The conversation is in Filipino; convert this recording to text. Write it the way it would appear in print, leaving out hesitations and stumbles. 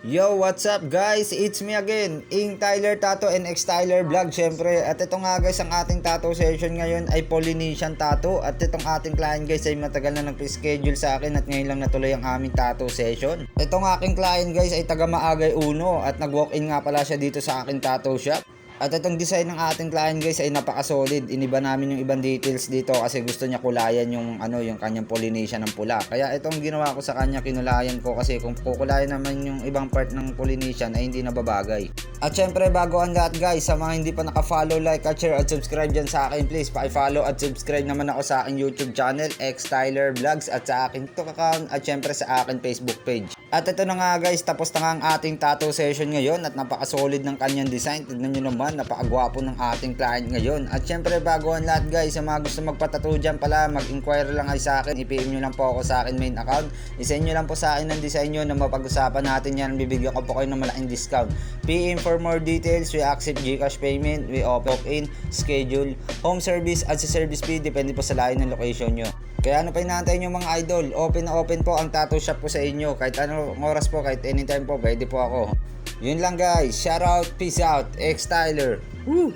Yo, what's up guys? It's me again, Ing Tyler Tattoo and X Tyler Vlog syempre. At ito nga guys, ang ating tattoo session ngayon ay Polynesian tattoo. At itong ating client guys ay matagal na nag-schedule sa akin at ngayon lang natuloy ang aming tattoo session. Itong aking client guys ay taga Maagay Uno at nag-walk-in nga pala siya dito sa aking tattoo shop. At itong design ng ating client guys ay napaka-solid. Iniba namin yung ibang details dito kasi gusto niya kulayan yung yung kanyang Polynesian ng pula. Kaya itong ginawa ko sa kanya, kinulayan ko kasi kung kukulayan naman yung ibang part ng Polynesian ay hindi nababagay. At syempre bago ang lahat guys, sa mga hindi pa naka-follow, like at share at subscribe dyan sa akin, please paki-follow at subscribe naman ako sa aking YouTube channel, X Tyler Vlogs, at sa aking TikTok account at syempre sa aking Facebook page. At ito na nga guys, tapos na nga ang ating tattoo session ngayon at napaka-solid ng kanyang design. Tignan nyo naman, napakagwapo ng ating client ngayon. At syempre bago ang lahat guys, sa mga gusto magpatattoo dyan pala, mag-inquire lang ay sa akin. I-PM nyo lang po ako sa akin main account. I-send nyo lang po sa akin ng design nyo na mapag-usapan natin yan. Bibigyan ko po kayo ng malaking discount. PM for more details, we accept GCash payment, we walk-in, schedule, home service at sa service fee, depende po sa layo ng location nyo. Kaya ano pa inaantay nyo mga idol, open na open po ang tattoo shop ko sa inyo. Kahit anong oras po, kahit anytime po, pwede po ako. Yun lang guys, shout out, peace out, X Tyler. Woo!